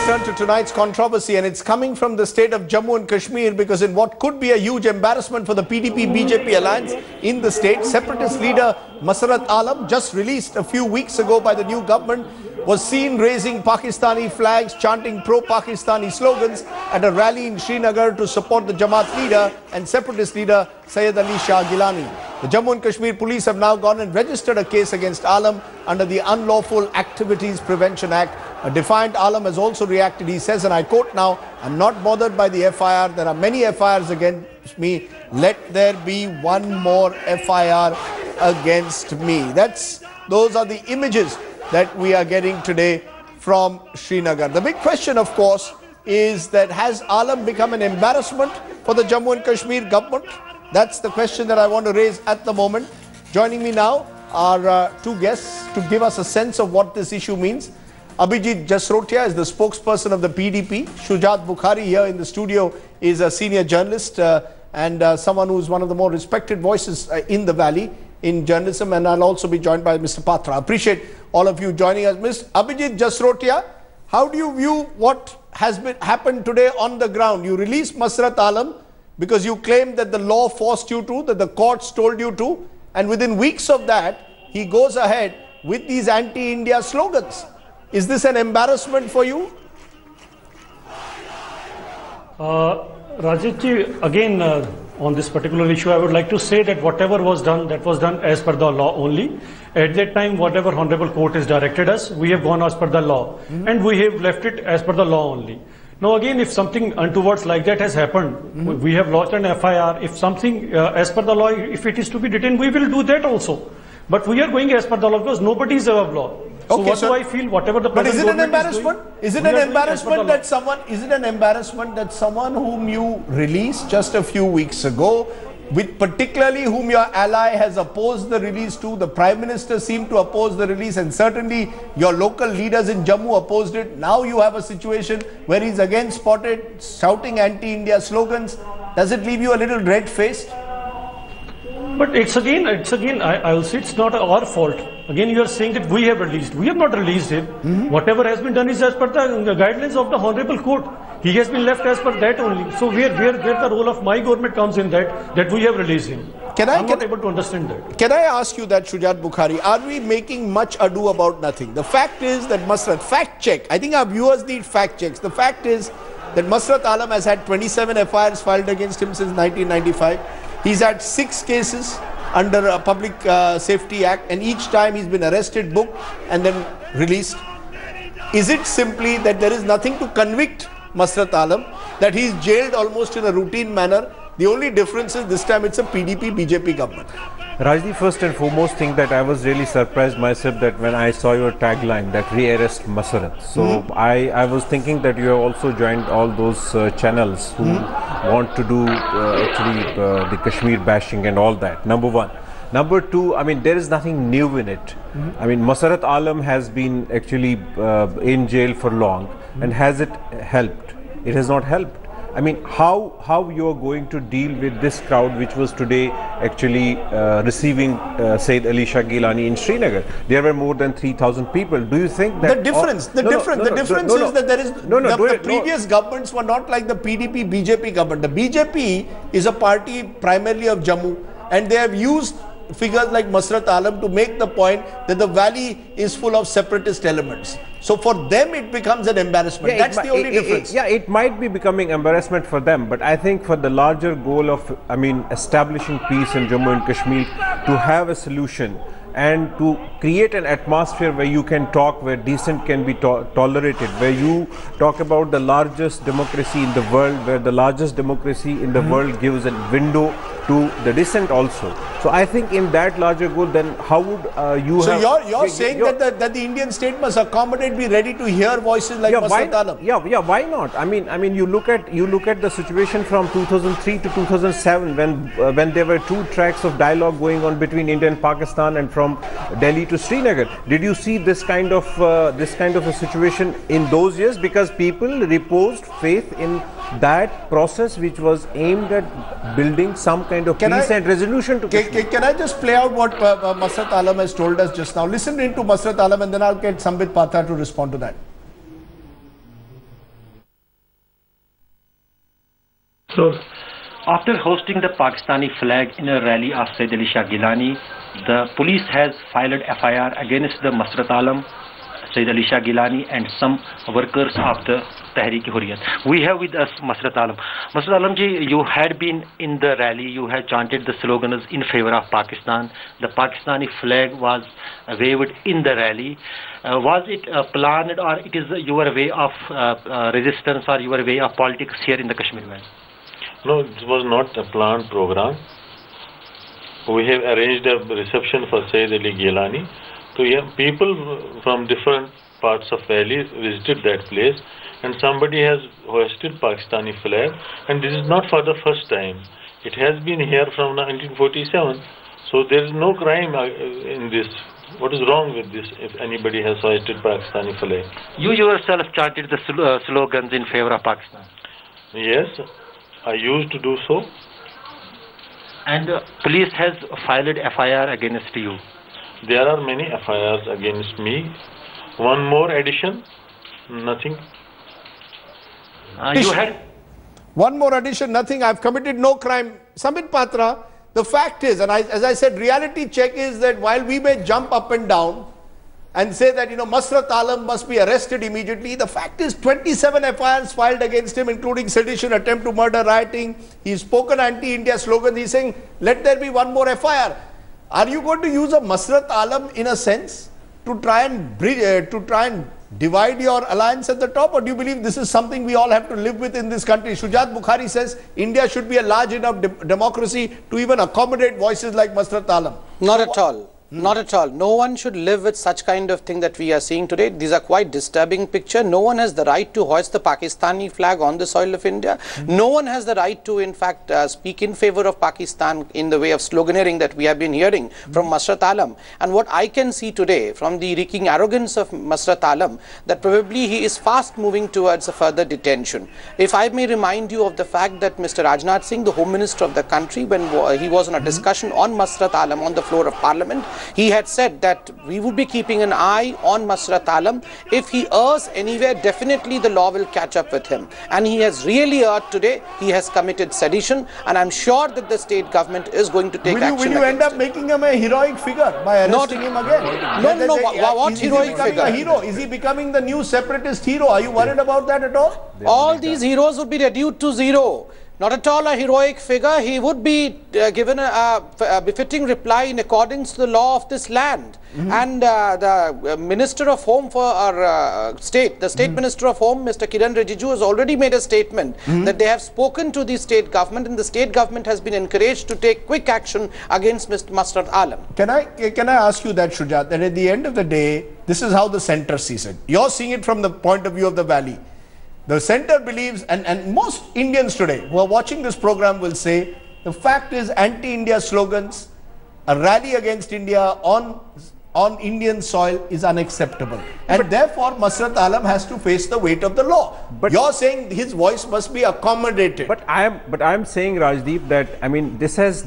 turn to tonight's controversy, and it's coming from the state of Jammu and Kashmir, because in what could be a huge embarrassment for the PDP-BJP alliance in the state, separatist leader Masarat Alam, just released a few weeks ago by the new government, was seen raising Pakistani flags, chanting pro-Pakistani slogans at a rally in Srinagar to support the Jamaat leader and separatist leader Syed Ali Shah Gilani. The Jammu and Kashmir police have now gone and registered a case against Alam under the Unlawful Activities Prevention Act. A defiant Alam has also reacted. He says, and I quote now, "I'm not bothered by the FIR. There are many FIRs against me. Let there be one more FIR against me." Those are the images that we are getting today from Srinagar. The big question, of course, is that has Alam become an embarrassment for the Jammu and Kashmir government? That's the question that I want to raise at the moment. Joining me now are two guests to give us a sense of what this issue means. Abhijit Jasrotia is the spokesperson of the PDP. Shujat Bukhari here in the studio is a senior journalist and someone who is one of the more respected voices in the valley in journalism. And I'll also be joined by Mr. Patra. I appreciate all of you joining us. Mr. Abhijit Jasrotia, how do you view what has happened today on the ground? You released Masarat Alam because you claimed that the law forced you to, that the courts told you to, and within weeks of that, he goes ahead with these anti-India slogans. Is this an embarrassment for you? Rajit, again, on this particular issue, I would like to say that whatever was done, that was done as per the law only. At that time, whatever Honorable Court has directed us, we have gone as per the law. And we have left it as per the law only. Now again, if something untowards like that has happened, we have lodged an FIR. If something as per the law, if it is to be detained, we will do that also. But we are going as per the law because nobody is above law. So okay, what do I feel? Whatever the present government is doing, is it an embarrassment that someone? Is it an embarrassment that someone whom you released just a few weeks ago, with particularly whom your ally has opposed the release to, the Prime Minister seemed to oppose the release, and certainly your local leaders in Jammu opposed it. Now you have a situation where he's again spotted shouting anti-India slogans. Does it leave you a little red-faced? But it's again, I will say it's not our fault. Again, you are saying that we have released. We have not released him. Whatever has been done is as per the guidelines of the Honorable Court. He has been left as per that only. So where the role of my government comes in that we have released him. I'm not able to understand that. Can I ask you that, Shujat Bukhari? Are we making much ado about nothing? The fact is that Masarat, fact check. I think our viewers need fact checks. The fact is that Masarat Alam has had 27 FIRs filed against him since 1995. He's had 6 cases under a Public Safety Act, and each time he's been arrested, booked, and then released. Is it simply that there is nothing to convict Masarat Alam, that he's jailed almost in a routine manner? The only difference is this time it's a PDP-BJP government. Rajdi, first and foremost thing that I was really surprised myself that when I saw your tagline that re-arrest Masarat. So I was thinking that you have also joined all those channels who want to do the Kashmir bashing and all that. Number one. Number two, I mean, there is nothing new in it. I mean, Masarat Alam has been actually in jail for long, and has it helped? It has not helped. I mean, how you are going to deal with this crowd which was today actually receiving Syed Ali Shah Gilani in Srinagar? There were more than 3,000 people. Do you think that the difference is that there is the previous governments were not like the PDP-BJP government. The BJP is a party primarily of Jammu, and they have used figures like Masarat Alam to make the point that the valley is full of separatist elements. So for them it becomes an embarrassment. That's the only difference. It might be becoming embarrassment for them, but I think for the larger goal of, I mean, establishing peace in Jammu and Kashmir, to have a solution and to create an atmosphere where you can talk, where dissent can be tolerated, where you talk about the largest democracy in the world, where the largest democracy in the world gives a window to the dissent also. So I think in that larger goal, then how would you have... So you're saying that the Indian state must accommodate, be ready to hear voices like Masarat Alam? Yeah, why not? I mean, you look at the situation from 2003 to 2007 when there were 2 tracks of dialogue going on between India and Pakistan, and from Delhi to Srinagar. Did you see this kind of a situation in those years? Because people reposed faith in that process which was aimed at building some kind of peace and resolution to Kashmir. Can I just play out what Masarat Alam has told us just now? Listen in to Masarat Alam, and then I'll get Sambit Patra to respond to that. So, After hosting the Pakistani flag in a rally of Sayyid Ali Shah Gilani, the police has filed FIR against the Masarat Alam, Sayyid Ali Shah Gilani and some workers of the Tehreek-e-Hurriyat. We have with us Masarat Alam. Masarat Alam ji, you had been in the rally, you had chanted the slogans in favor of Pakistan. The Pakistani flag was waved in the rally. Was it planned, or it is your way of resistance or your way of politics here in the Kashmir Valley? no, it was not a planned program. We have arranged a reception for Sayyid Ali Gilani. So people from different parts of Valley visited that place, and somebody has hoisted Pakistani flag, and this is not for the first time. It has been here from 1947, so there is no crime in this. What is wrong with this if anybody has hoisted Pakistani flag? You yourself chanted the slogans in favor of Pakistan. Yes, I used to do so. And police has filed FIR against you. There are many FIRs against me. One more addition, nothing. You had One more addition, nothing. I've committed no crime. Samit Patra, the fact is, and as I said, reality check is that while we may jump up and down and say that, Masarat Alam must be arrested immediately, the fact is 27 FIRs filed against him, including sedition, attempt to murder, rioting. He's spoken anti-India slogans. He's saying, let there be one more FIR. Are you going to use a Masarat Alam in a sense to try and divide your alliance at the top, or do you believe this is something we all have to live with in this country? Shujat Bukhari says India should be a large enough democracy to even accommodate voices like Masarat Alam. Not at all. Not at all. No one should live with such kind of thing that we are seeing today. These are quite disturbing picture. No one has the right to hoist the Pakistani flag on the soil of India. No one has the right to, in fact, speak in favor of Pakistan in the way of sloganeering that we have been hearing from Masarat Alam. And what I can see today from the reeking arrogance of Masarat Alam, that probably he is fast moving towards a further detention. If I may remind you of the fact that Mr. Rajnath Singh, the Home Minister of the country, when he was on a discussion on Masarat Alam on the floor of Parliament, he had said that we would be keeping an eye on Masarat Alam. If he errs anywhere, definitely the law will catch up with him. And he has really erred today. He has committed sedition, and I'm sure that the state government is going to take action. Will you end up making him a heroic figure by arresting him again? No. What heroic figure? A hero? Is he becoming the new separatist hero? Are you worried about that at all? All these heroes would be reduced to zero. Not at all a heroic figure. He would be given a befitting reply in accordance to the law of this land. And the Minister of Home for our state, the State Minister of Home, Mr. Kiran Rijiju, has already made a statement that they have spoken to the state government, and the state government has been encouraged to take quick action against Mr. Masarat Alam. Can I ask you that, Shujat, that at the end of the day, this is how the centre sees it. You're seeing it from the point of view of the valley. The centre believes, and most Indians today who are watching this program will say, the fact is anti-India slogans, a rally against India on Indian soil is unacceptable. And therefore, Masarat Alam has to face the weight of the law. But you're saying his voice must be accommodated. But I am saying, Rajdeep, that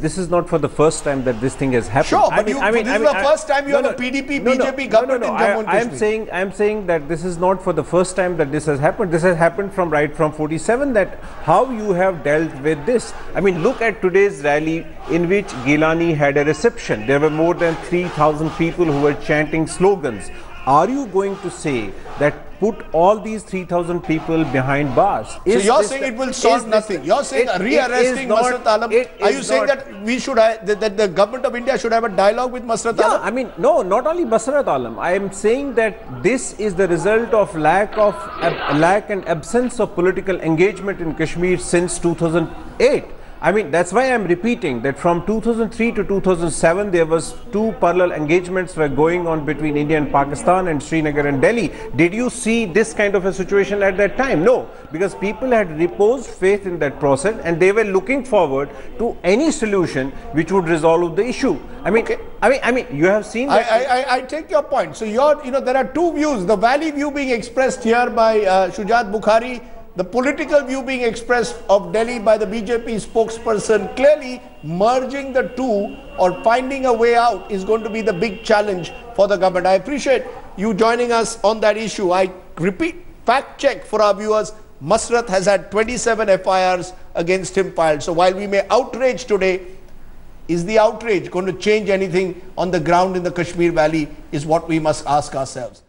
this is not for the first time that this thing has happened. Sure, but this is the first time you have a PDP, BJP government in Jammu and Kashmir. I am saying that this is not for the first time that this has happened. This has happened from 47, that how you have dealt with this. Look at today's rally in which Gilani had a reception. There were more than 3,000 people who were chanting slogans. Are you going to say that put all these 3,000 people behind bars? So you're saying it will solve nothing. You're saying re-arresting Masarat Alam. Are you saying that we should that the government of India should have a dialogue with Masarat Alam? No, not only Masarat Alam. I am saying that this is the result of lack and absence of political engagement in Kashmir since 2008. That's why I'm repeating that from 2003 to 2007, there was 2 parallel engagements were going on between India and Pakistan and Srinagar and Delhi. Did you see this kind of a situation at that time? No, because people had reposed faith in that process and they were looking forward to any solution which would resolve the issue. You have seen that. I take your point. So there are 2 views. The valley view being expressed here by Shujat Bukhari, the political view being expressed of Delhi by the BJP spokesperson. Clearly, merging the two or finding a way out is going to be the big challenge for the government. I appreciate you joining us on that issue. I repeat, fact check for our viewers. Masarat has had 27 FIRs against him filed. So while we may outrage today, is the outrage going to change anything on the ground in the Kashmir Valley is what we must ask ourselves.